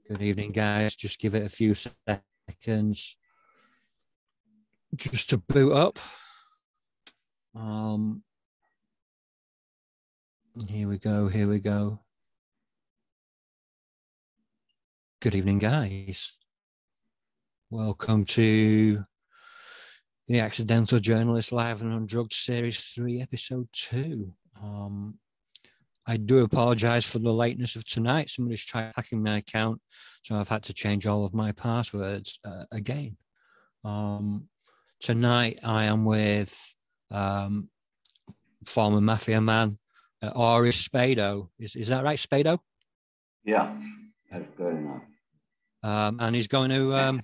Good evening, guys. Just give it a few seconds just to boot up. Here we go. Here we go. Good evening, guys. Welcome to the Accidental Journalist Live and Undrugged Series 3, Episode 2. I do apologize for the lateness of tonight. Somebody's tried hacking my account, so I've had to change all of my passwords again. Tonight I am with former Mafia man, Ori Spado. Is that right, Spado? Yeah, that's good enough. And he's going to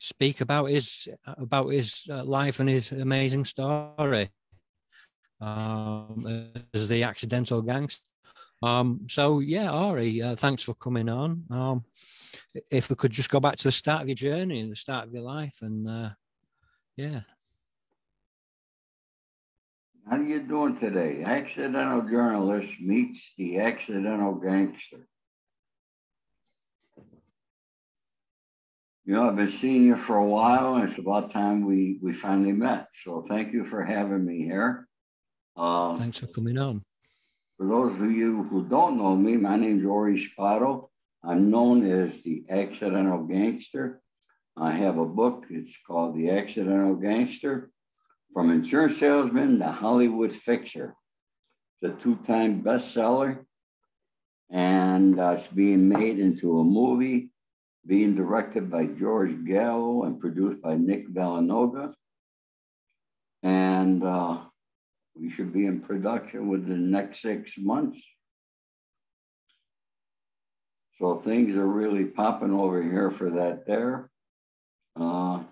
speak about his life and his amazing story as the accidental gangster. So yeah, Ori, thanks for coming on. If we could just go back to the start of your journey and the start of your life, and yeah. How are you doing today? Accidental journalist meets the accidental gangster. You know, I've been seeing you for a while, and it's about time we finally met. So thank you for having me here. Thanks for coming on. For those of you who don't know me, my name's Ori Spado. I'm known as the Accidental Gangster. I have a book. It's called The Accidental Gangster, From Insurance Salesman to Hollywood Fixer. It's a 2-time bestseller, and it's being made into a movie, being directed by George Gallo and produced by Nick Villanova. And we should be in production within the next 6 months. So things are really popping over here for that there. For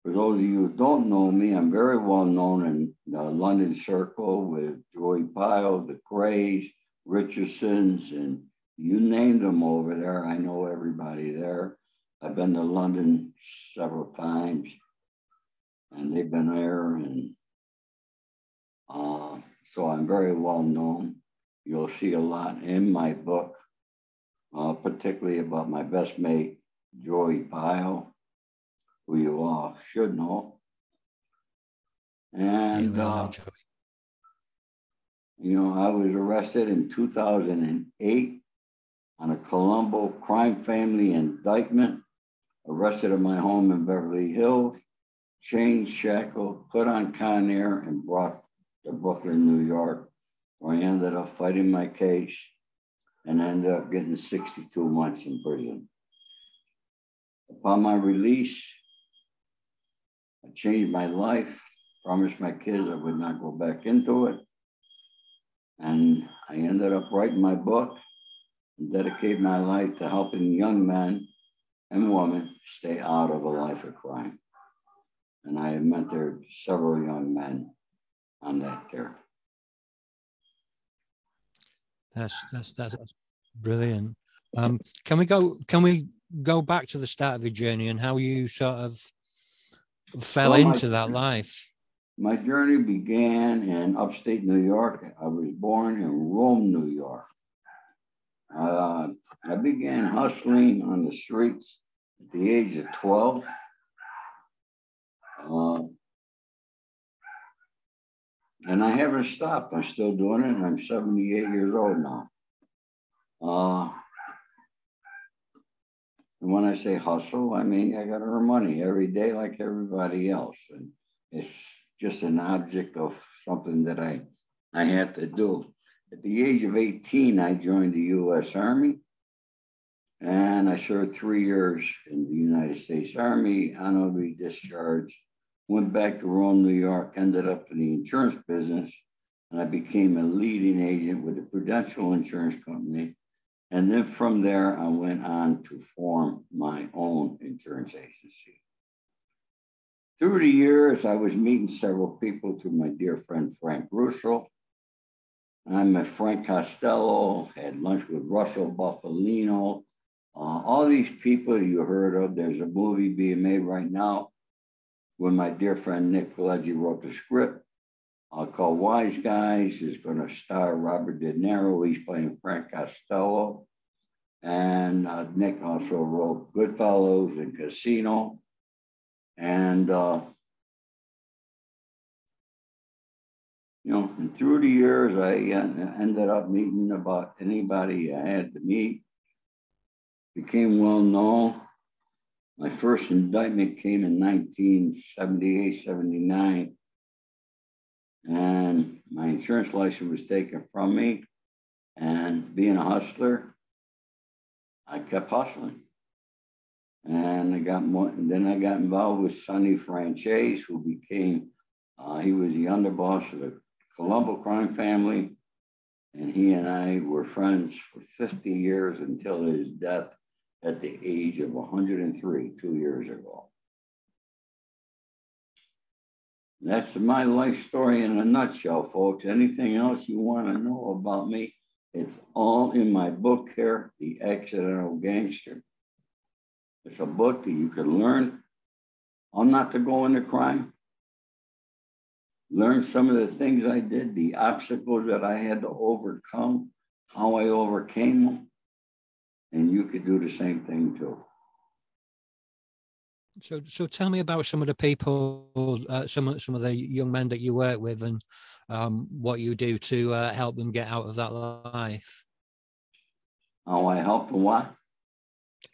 those of you who don't know me, I'm very well known in the London circle with Joey Pyle, the Grays, Richardsons, and you named them over there. I know everybody there. I've been to London several times, and they've been there, and so I'm very well known. You'll see a lot in my book, particularly about my best mate, Joey Pyle, who you all should know. And, you know, I was arrested in 2008 on a Colombo crime family indictment, arrested at my home in Beverly Hills, chained, shackled, put on Con Air, and brought to Brooklyn, New York, where I ended up fighting my case and ended up getting 62 months in prison. Upon my release, I changed my life, promised my kids I would not go back into it. And I ended up writing my book and dedicate my life to helping young men and women stay out of a life of crime. And I have mentored several young men on that there. That's brilliant. Can we go back to the start of your journey and how you sort of fell into that life? My journey began in upstate New York. I was born in Rome, New York. I began hustling on the streets at the age of 12. And I haven't stopped. I'm still doing it, and I'm 78 years old now. And when I say hustle, I mean I got to earn money every day like everybody else. And it's just an object of something that I had to do. At the age of 18, I joined the U.S. Army, and I served 3 years in the United States Army, honorably discharged, went back to Rome, New York, ended up in the insurance business, and I became a leading agent with the Prudential Insurance Company. And then from there, I went on to form my own insurance agency. Through the years, I was meeting several people, through my dear friend, Frank Russo. I met Frank Costello, had lunch with Russell Buffalino. All these people you heard of. There's a movie being made right now when my dear friend Nick Pileggi wrote the script called Wise Guys. Is going to star Robert De Niro. He's playing Frank Costello. And Nick also wrote Goodfellas and Casino. And, and through the years, I ended up meeting about anybody I had to meet. Became well known. My first indictment came in 1978, 79. And my insurance license was taken from me. And being a hustler, I kept hustling. And I got more, and then I got involved with Sonny Franchise, who became, he was the underboss of the Colombo crime family. And he and I were friends for 50 years until his death at the age of 103, 2 years ago. That's my life story in a nutshell, folks. Anything else you want to know about me, it's all in my book here, The Accidental Gangster. It's a book that you can learn how not to go into crime, learn some of the things I did, the obstacles that I had to overcome, how I overcame them, and you could do the same thing too. So tell me about some of the people, some of the young men that you work with, and what you do to help them get out of that life. How I help them what?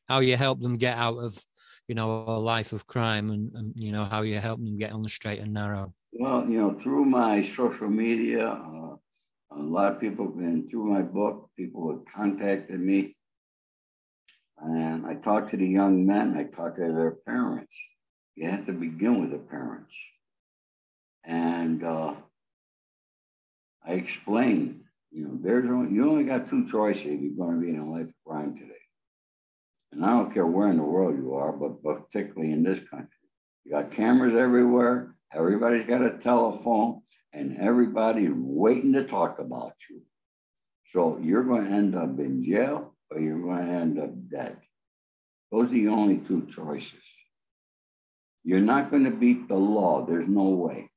How you help them get out of, a life of crime, and how you help them get on the straight and narrow. Well, through my social media, a lot of people, and through my book, people have contacted me. And I talk to the young men, I talk to their parents. You have to begin with the parents. And I explain, you only got two choices if you're going to be in a life of crime today. And I don't care where in the world you are, but particularly in this country. You got cameras everywhere, everybody's got a telephone, and everybody's waiting to talk about you. So you're going to end up in jail, or you're going to end up dead. Those are the only two choices. You're not going to beat the law. There's no way.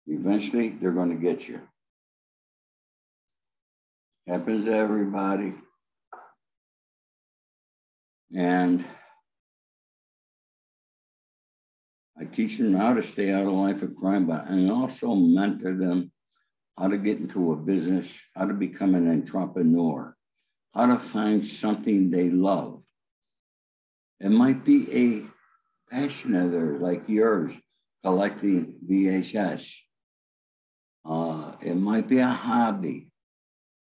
Eventually, they're going to get you. Happens to everybody. And I teach them how to stay out of life of crime, but I also mentor them how to get into a business, how to become an entrepreneur, how to find something they love. It might be a passion of theirs, like yours, collecting VHS. It might be a hobby.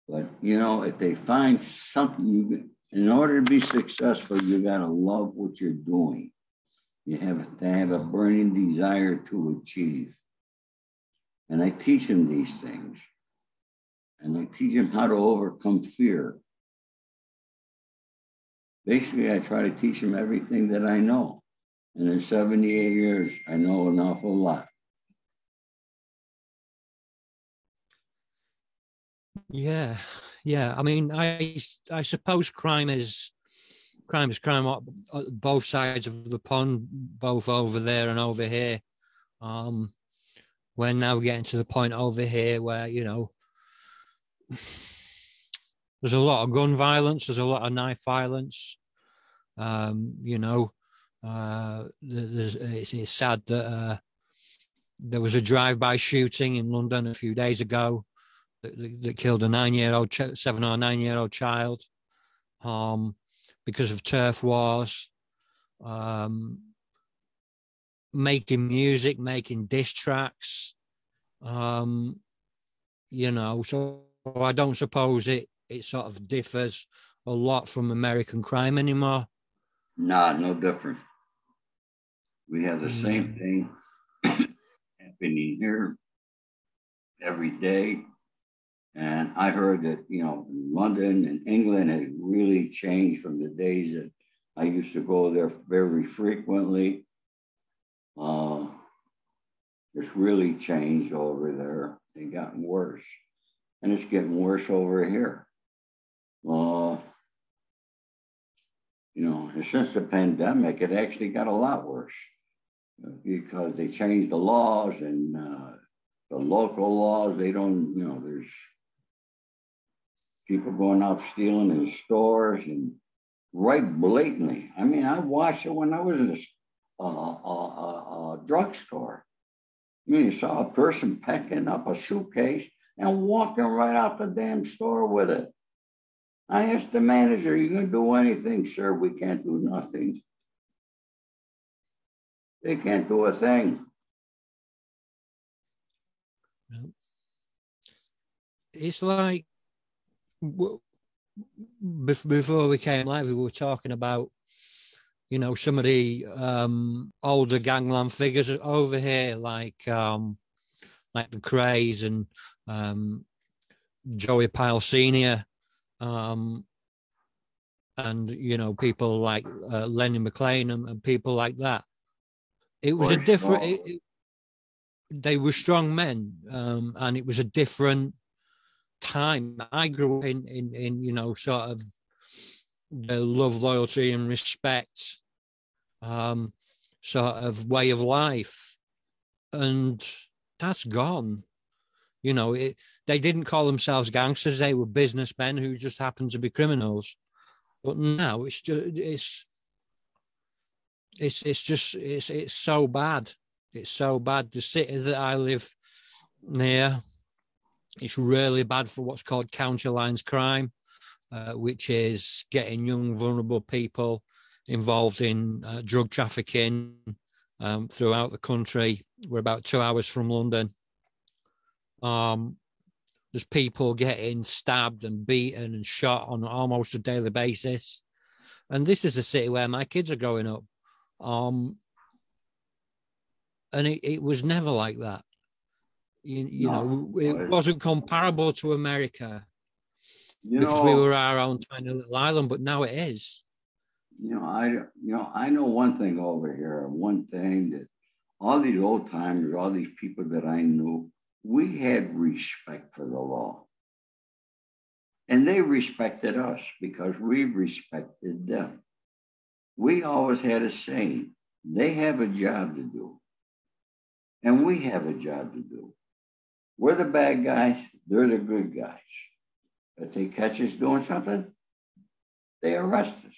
But, if they find something, in order to be successful, you got to love what you're doing. You have to have a burning desire to achieve. And I teach them these things. And I teach them how to overcome fear. Basically, I try to teach them everything that I know. And in 78 years, I know an awful lot. Yeah. I mean, I suppose crime is crime on both sides of the pond, both over there and over here. We're now getting to the point over here where, there's a lot of gun violence, there's a lot of knife violence. It's sad that there was a drive-by shooting in London a few days ago that killed a 7 or 9-year-old child because of turf wars. Making music, making diss tracks, so I don't suppose it sort of differs a lot from American crime anymore. Nah, no different. We have the same thing happening here every day. And I heard that, London and England has really changed from the days that I used to go there very frequently. It's really changed over there. It's gotten worse. And it's getting worse over here. Since the pandemic, it actually got a lot worse because they changed the laws and the local laws. They don't, people going out stealing in stores and right blatantly. I mean, I watched it when I was in a drugstore. I mean, you saw a person packing up a suitcase and walking right out the damn store with it. I asked the manager, "You gonna do anything, sir?" "We can't do nothing." They can't do a thing. It's like before we came live, we were talking about, you know, some of the older gangland figures over here, like the Crays and Joey Pyle Senior, and you know, people like Lenny McLean and people like that. It was a different. They were strong men, and it was a different time. I grew up in you know, sort of the love, loyalty, and respect sort of way of life, and that's gone. You know, they didn't call themselves gangsters; they were businessmen who just happened to be criminals. But now it's so bad. It's so bad. The city that I live near, it's really bad for what's called county lines crime, which is getting young, vulnerable people involved in drug trafficking throughout the country. We're about 2 hours from London. There's people getting stabbed and beaten and shot on almost a daily basis. And this is the city where my kids are growing up. And it was never like that. You know, it wasn't comparable to America because we were our own tiny little island, but now it is. I know one thing over here. One thing that all these old timers, all these people that I knew, we had respect for the law. And they respected us because we respected them. We always had a saying, they have a job to do. And we have a job to do. We're the bad guys, they're the good guys. If they catch us doing something, they arrest us.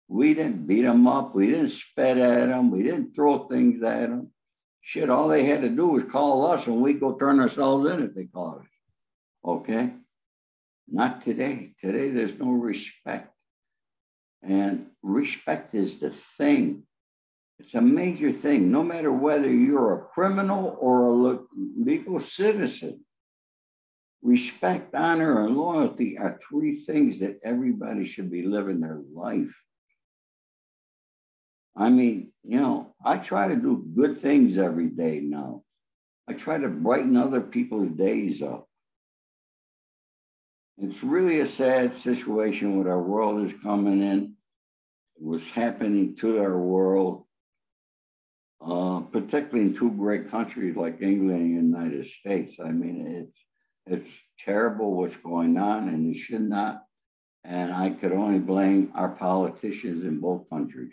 We didn't beat them up, we didn't spit at them, we didn't throw things at them. Shit, all they had to do was call us and we go turn ourselves in if they call us. Okay? Not today. Today there's no respect. And respect is the thing. It's a major thing, no matter whether you're a criminal or a legal citizen. Respect, honor, and loyalty are three things that everybody should be living their life. I mean, you know, I try to do good things every day now. I try to brighten other people's days up. It's really a sad situation what our world is coming in, what's happening to our world. Particularly in two great countries like England and the United States. I mean, it's terrible what's going on, and it should not. And I could only blame our politicians in both countries.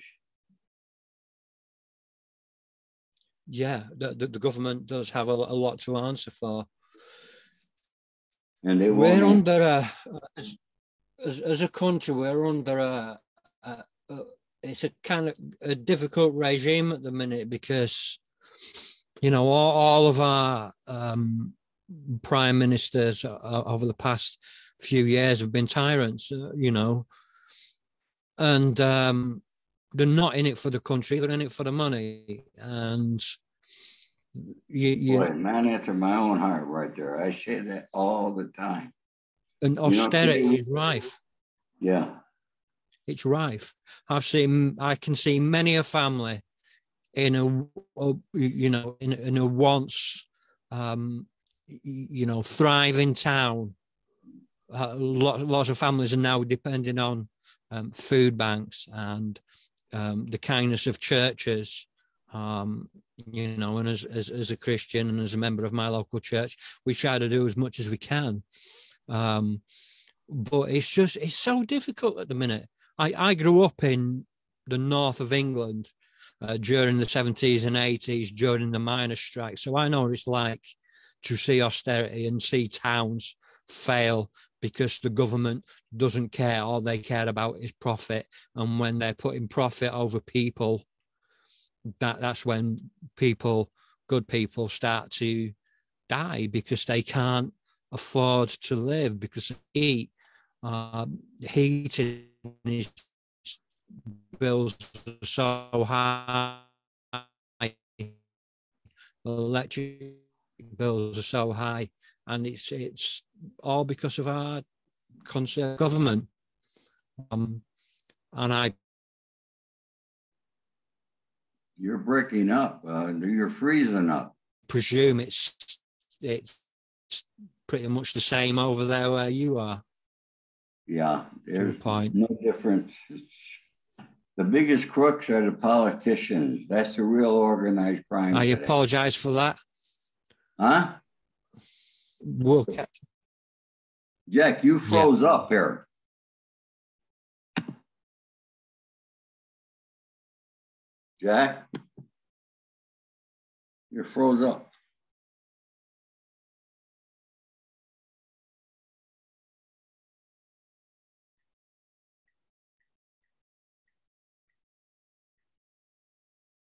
Yeah, the government does have a lot to answer for. And we're under as a country, we're under it's a kind of a difficult regime at the minute because, you know, all of our prime ministers over the past few years have been tyrants, you know, and they're not in it for the country, they're in it for the money. And Boy, man after my own heart right there. I say that all the time. And austerity is rife. Yeah. It's rife. I can see many a family in a once, thriving town. Lots of families are now depending on food banks and the kindness of churches. And as a Christian and as a member of my local church, we try to do as much as we can. But it's so difficult at the minute. I grew up in the north of England during the 70s and 80s, during the miners' strike. So I know what it's like to see austerity and see towns fail because the government doesn't care. All they care about is profit. And when they're putting profit over people, that's when good people start to die because they can't afford to live because heating is bills are so high, electric bills are so high, and it's all because of our conservative government. And you're breaking up. You're freezing up. presume it's pretty much the same over there where you are. Yeah, there's no difference. The biggest crooks are the politicians. That's the real organized crime. I apologize for that. Huh? We'll catch. Jack, you froze up here. Jack, you're froze up.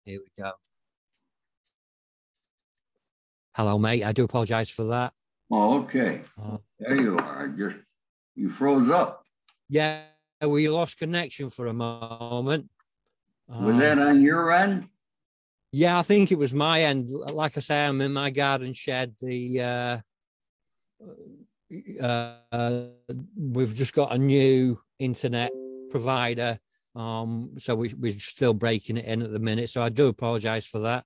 Here we go. Hello, mate. I do apologize for that. Oh, okay. There you are. You froze up. Yeah, we lost connection for a moment. Was that on your end? Yeah, I think it was my end. Like I say, I'm in my garden shed. We've just got a new internet provider. So we're still breaking it in at the minute. So I do apologize for that.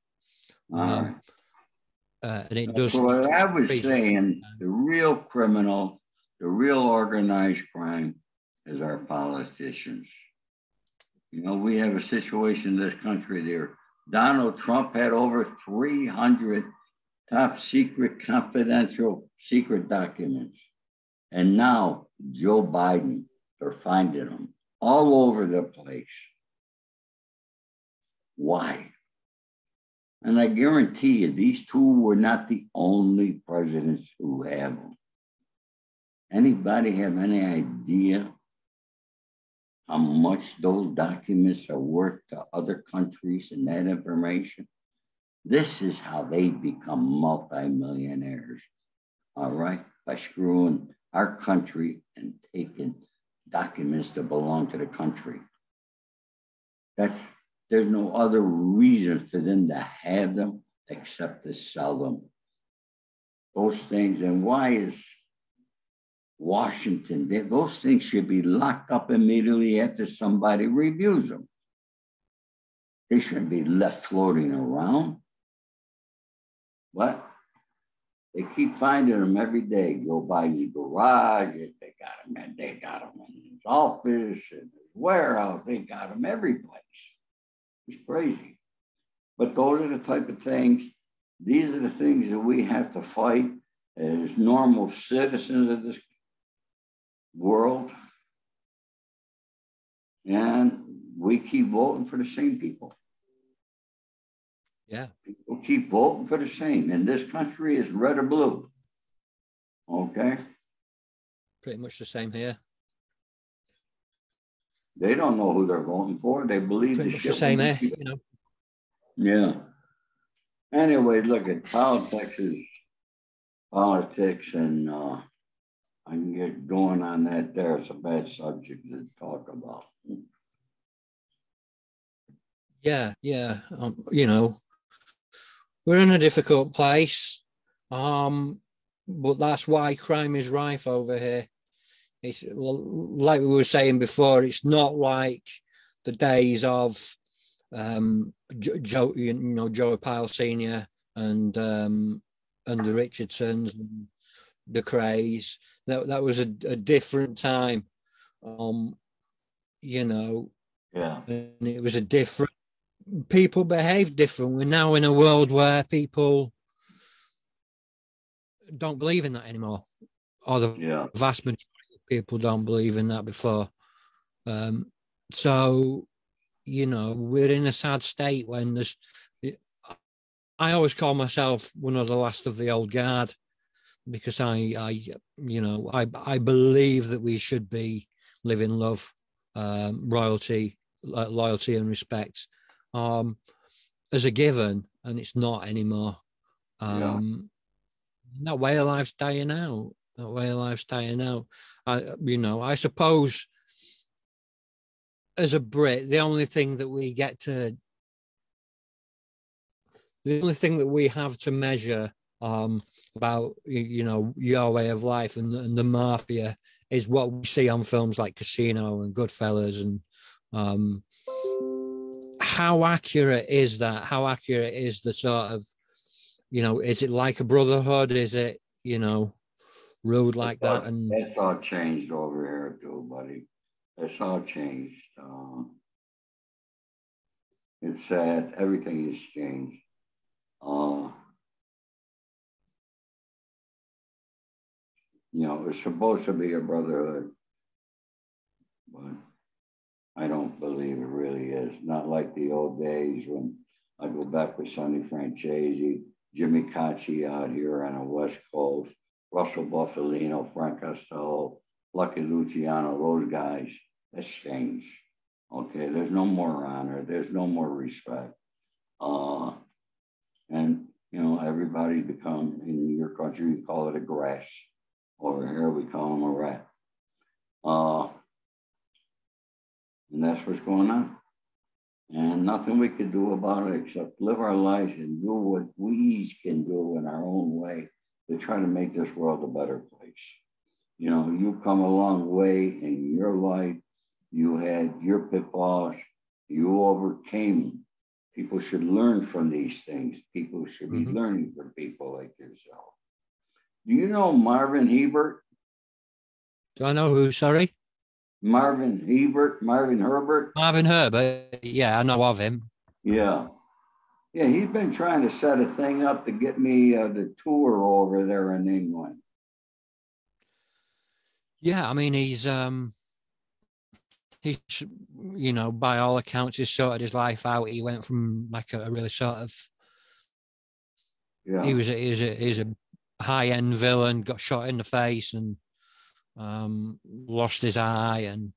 And it does. So what I was saying, the real criminal, the real organized crime is our politicians. You know, we have a situation in this country there. Donald Trump had over 300 top secret, confidential, secret documents. And now Joe Biden, they're finding them all over the place. Why? And I guarantee you, these two were not the only presidents who have them. Anybody have any idea how much those documents are worth to other countries and that information? This is how they become multimillionaires, all right? By screwing our country and taking documents that belong to the country. There's no other reason for them to have them except to sell them. Those things, and why is Washington, those things should be locked up immediately after somebody reviews them. They shouldn't be left floating around. But they keep finding them every day. Go by his garage, they got them, and they got them in his office and his warehouse. They got them every place. It's crazy. But those are the type of things, these are the things that we have to fight as normal citizens of this world. And we keep voting for the same people. Yeah. People keep voting for the same. And this country is red or blue. Okay? Pretty much the same here. They don't know who they're voting for. They believe pretty much the same here, you know. Yeah. Anyway, look at politics, and I can get going on that there. It's a bad subject to talk about. Yeah. You know, we're in a difficult place, but that's why crime is rife over here. It's like we were saying before. It's not like the days of Joe Pyle Senior and the Richardsons, and the Crays. That was a different time. You know, yeah, and it was a different. People behave different. We're now in a world where people don't believe in that anymore, or the vast majority of people don't believe in that before. So, you know, we're in a sad state when there's. I always call myself one of the last of the old guard, because I believe that we should be living love, loyalty, and respect as a given, and it's not anymore. That way of life's dying out. I suppose as a Brit, the only thing that we have to measure about your way of life and the mafia is what we see on films like Casino and Goodfellas, and how accurate is that? How accurate is the sort of, is it like a brotherhood? Is it, ruled like that? And that's all changed over here too, buddy. That's all changed. It's sad. Everything has changed. It's supposed to be a brotherhood, but I don't believe it really is. Not like the old days when I go back with Sonny Francesi, Jimmy Cacci out here on the West Coast, Russell Buffalino, Frank Costello, Lucky Luciano, those guys. That's changed. Okay, there's no more honor. There's no more respect. And, everybody become, in your country, you call it a grass. Over here, we call them a rat. And that's what's going on. And nothing we could do about it except live our lives and do what we each can do in our own way to try to make this world a better place. You've come a long way in your life. You had your pitfalls. You overcame them. People should learn from these things. People should be learning from people like yourself. Do you know Marvin Hebert? Do I know who, sorry? Marvin Herbert. Marvin Herbert, yeah, I know of him. Yeah, he's been trying to set a thing up to get me the tour over there in England. Yeah, I mean, he's by all accounts, he's sorted his life out. He went from like a really sort of, he was a high-end villain, got shot in the face and lost his eye, and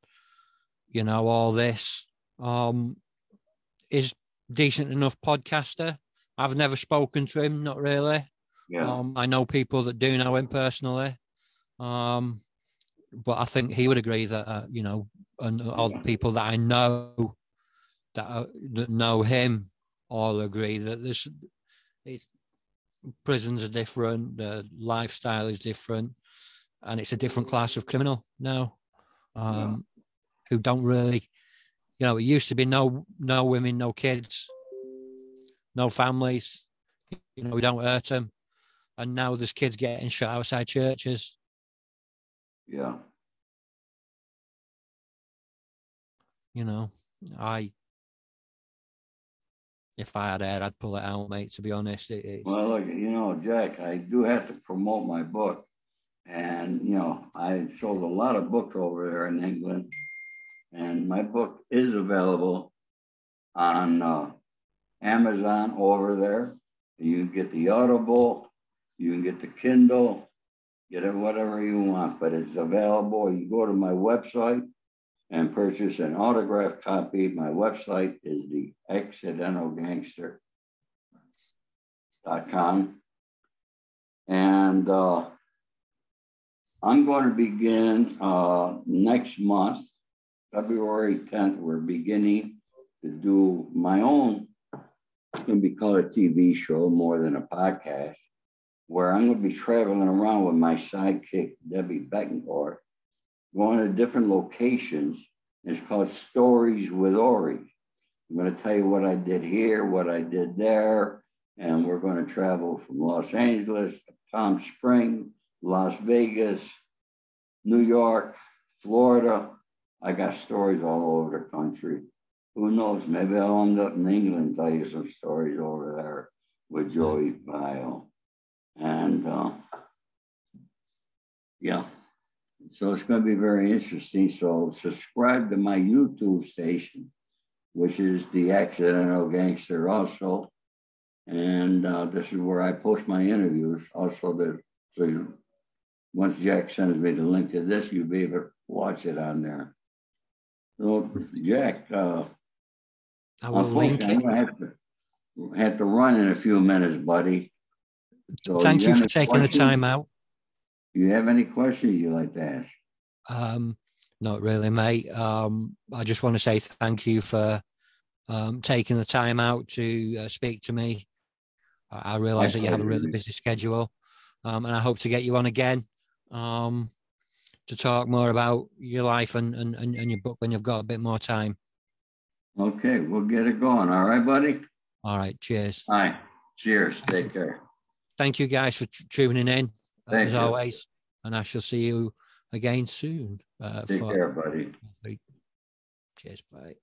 all this. Is decent enough podcaster. I've never spoken to him, not really. I know people that do know him personally, but I think he would agree that and all the people that I know that know him all agree that prisons are different, the lifestyle is different, and it's a different class of criminal now, who don't really, it used to be no women, no kids, no families, we don't hurt them, and now there's kids getting shot outside churches. Yeah. If I had hair, I'd pull it out, mate, to be honest. Well, look, Jack, I do have to promote my book. And, I sold a lot of books over there in England. And my book is available on Amazon over there. You can get the Audible, you can get the Kindle, get it whatever you want, but it's available. You go to my website and purchase an autographed copy. My website is the accidentalgangster.com. And I'm going to begin next month, February 10th, we're beginning to do my own, it's going to be called a TV show more than a podcast, where I'm going to be traveling around with my sidekick, Debbie Beckencourt, going to different locations. It's called Stories with Ori. I'm going to tell you what I did here, what I did there, and we're going to travel from Los Angeles to Palm Springs, Las Vegas, New York, Florida. I got stories all over the country. Who knows? Maybe I'll end up in England and tell you some stories over there with Joey Bio. And so it's going to be very interesting. So subscribe to my YouTube station, which is The Accidental Gangster also. And this is where I post my interviews. Also, there's So once Jack sends me the link to this, you'll be able to watch it on there. So, Jack, I will link it. I'm going to have to run in a few minutes, buddy. So Thank you for taking the time out. Do you have any questions you'd like to ask? Not really, mate. I just want to say thank you for taking the time out to speak to me. I realize that you have a really busy schedule, and I hope to get you on again to talk more about your life and your book when you've got a bit more time. Okay, we'll get it going. All right, buddy? All right, cheers. All right, cheers. Take care. Thank you guys for tuning in, as you. always, and I shall see you again soon. Take care, buddy. Cheers, bye.